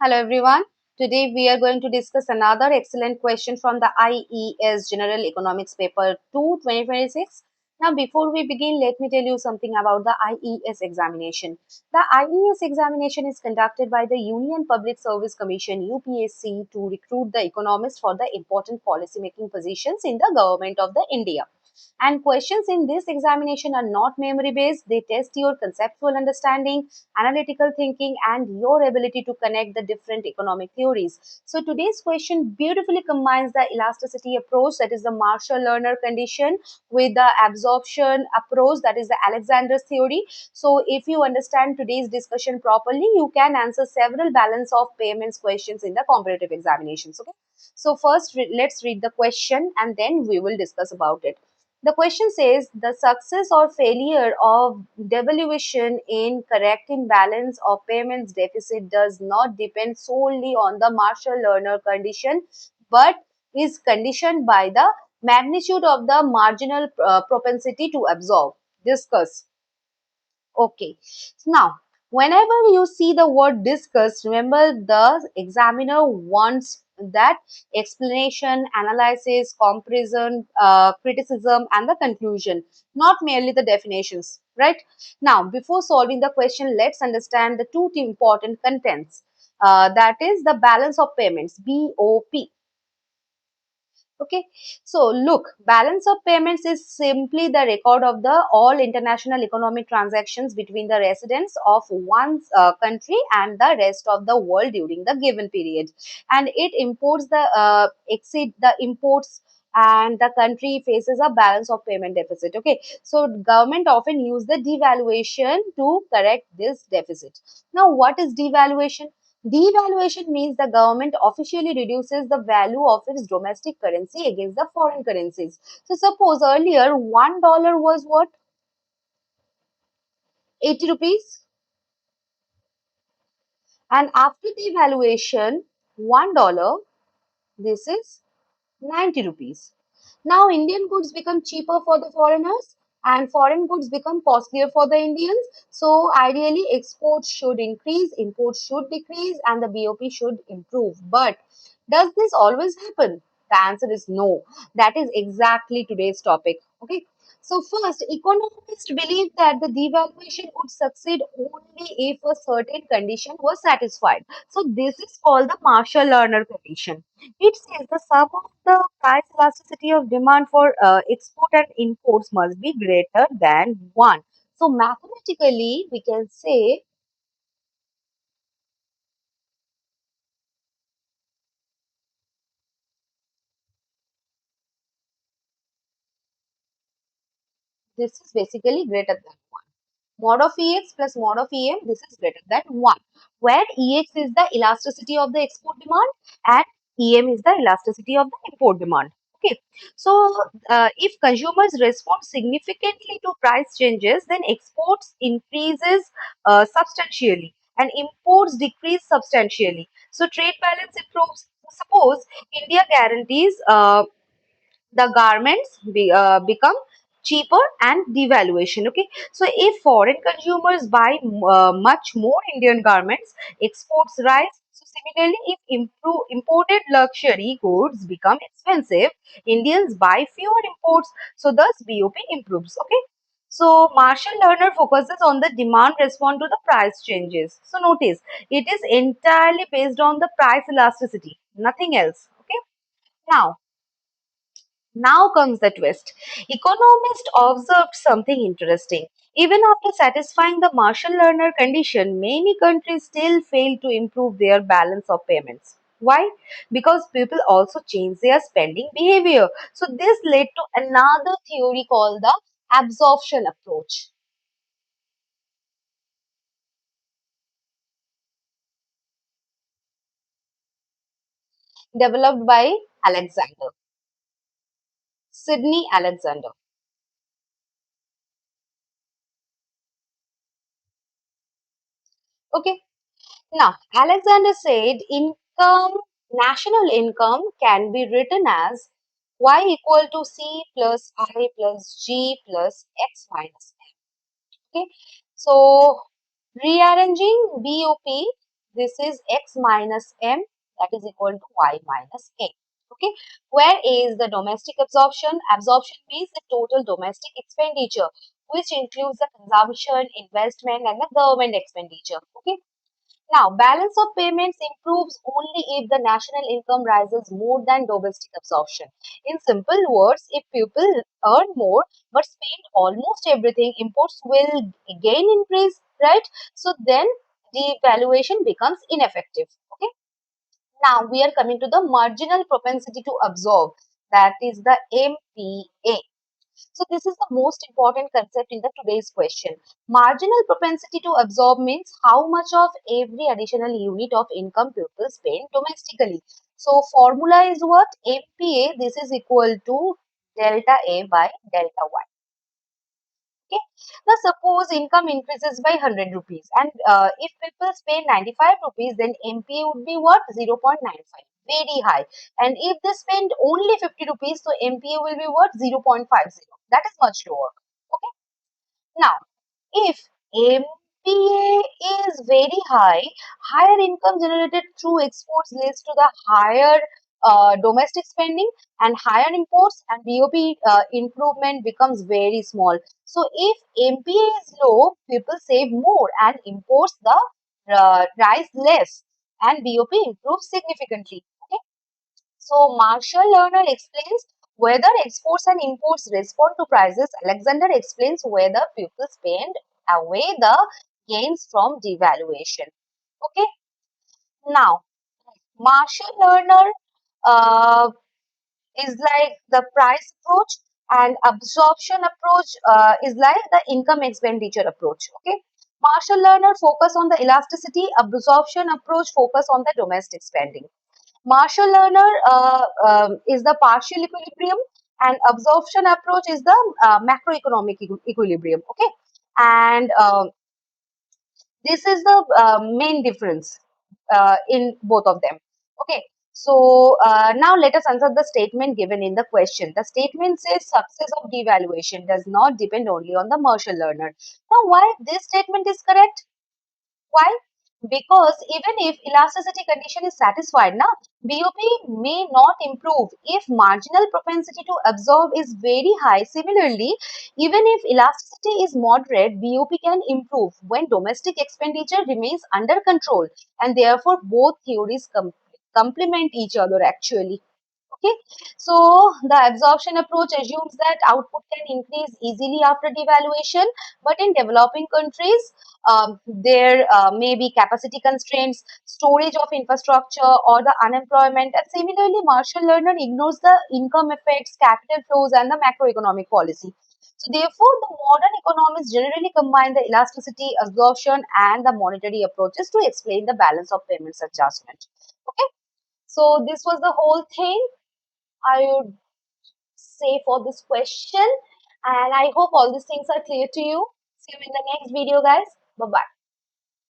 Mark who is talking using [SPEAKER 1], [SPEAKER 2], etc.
[SPEAKER 1] Hello everyone. Today we are going to discuss another excellent question from the IES General Economics paper 2 2026. Now before we begin, let me tell you something about the IES examination. The IES examination is conducted by the Union Public Service Commission UPSC to recruit the economists for the important policy making positions in the government of the India. And questions in this examination are not memory based. They test your conceptual understanding, analytical thinking, and your ability to connect the different economic theories. So today's question beautifully combines the elasticity approach, that is the Marshall-Lerner condition, with the absorption approach, that is the Alexander's theory. So if you understand today's discussion properly, you can answer several balance of payments questions in the competitive examinations. Okay. So first, let's read the question and then we will discuss about it. The question says the success or failure of devaluation in correcting balance of payments deficit does not depend solely on the Marshall-Lerner condition, but is conditioned by the magnitude of the marginal propensity to absorb. Discuss. Okay. Now, whenever you see the word discuss, remember the examiner wants that explanation, analysis, comparison, criticism, and the conclusion, not merely the definitions, right? Now, before solving the question, let's understand the two important contents. That is the balance of payments, BOP. Okay, so look, balance of payments is simply the record of the all international economic transactions between the residents of one country and the rest of the world during the given period, and it imports the exceed the imports, and the country faces a balance of payment deficit. Okay, so government often use the devaluation to correct this deficit. Now what is devaluation? Devaluation means the government officially reduces the value of its domestic currency against the foreign currencies. So suppose earlier $1 was what? 80 rupees. And after devaluation, $1, this is 90 rupees. Now Indian goods become cheaper for the foreigners and foreign goods become costlier for the Indians. So ideally exports should increase, imports should decrease, and the BOP should improve. But does this always happen? The answer is no. That is exactly today's topic. Okay. So first, economists believe that the devaluation would succeed only if a certain condition was satisfied. So this is called the Marshall-Lerner condition. It says the sum of the price elasticity of demand for export and imports must be greater than 1. So mathematically, we can say this is basically greater than 1. Mod of Ex plus mod of Em, this is greater than 1, where Ex is the elasticity of the export demand and Em is the elasticity of the import demand. Okay, so if consumers respond significantly to price changes, then exports increases substantially and imports decrease substantially. So trade balance improves. Suppose India guarantees the garments become cheaper and devaluation. Okay, so if foreign consumers buy much more Indian garments, exports rise. So similarly, if imported luxury goods become expensive, Indians buy fewer imports, so thus BOP improves. Okay, so Marshall-Lerner focuses on the demand response to the price changes. So notice it is entirely based on the price elasticity, nothing else. Okay, now comes the twist. Economists observed something interesting. Even after satisfying the Marshall-Lerner condition, many countries still fail to improve their balance of payments. Why? Because people also change their spending behavior. So this led to another theory called the absorption approach, developed by Alexander, Sydney Alexander. Okay. Now, Alexander said national income can be written as y equal to c plus I plus g plus x minus m. Okay, so rearranging BOP, this is x minus m, that is equal to y minus a. Okay, where a is the domestic absorption. Absorption means the total domestic expenditure, which includes the consumption, investment, and the government expenditure. Okay. Now, balance of payments improves only if the national income rises more than domestic absorption. In simple words, if people earn more but spend almost everything, imports will again increase, right? So then the valuation becomes ineffective. Okay. Now we are coming to the marginal propensity to absorb, that is the MPA. So this is the most important concept in the today's question. Marginal propensity to absorb means how much of every additional unit of income people spend domestically. So formula is what? MPA, this is equal to delta A by delta Y. Okay. Now suppose income increases by 100 rupees and if people spend 95 rupees, then MPA would be what? 0.95. Very high. And if they spend only 50 rupees, so MPA will be what? 0.50. That is much lower. Okay. Now, if MPA is very high, higher income generated through exports leads to the higher domestic spending and higher imports, and BOP improvement becomes very small. So, if MPA is low, people save more and imports the rise less, and BOP improves significantly. Okay. So Marshall Lerner explains whether exports and imports respond to prices. Alexander explains whether people spend away the gains from devaluation. Okay. Now, Marshall Lerner uh, is like the price approach, and absorption approach is like the income expenditure approach. Okay. Marshall Lerner focus on the elasticity, absorption approach focus on the domestic spending. Marshall Lerner is the partial equilibrium, and absorption approach is the macroeconomic equilibrium. Okay, and this is the main difference in both of them. Okay, so now let us answer the statement given in the question. The statement says success of devaluation does not depend only on the Marshall Lerner. Now, why this statement is correct? Why? Because even if elasticity condition is satisfied, now BOP may not improve if marginal propensity to absorb is very high. Similarly, even if elasticity is moderate, BOP can improve when domestic expenditure remains under control, and therefore both theories complement each other actually. Okay, so the absorption approach assumes that output can increase easily after devaluation, but in developing countries, there may be capacity constraints, storage of infrastructure, or the unemployment. And similarly, Marshall Lerner ignores the income effects, capital flows, and the macroeconomic policy. So, therefore, the modern economists generally combine the elasticity, absorption, and the monetary approaches to explain the balance of payments adjustment. Okay, so this was the whole thing I would say for this question, and I hope all these things are clear to you. See you in the next video, guys. Bye bye.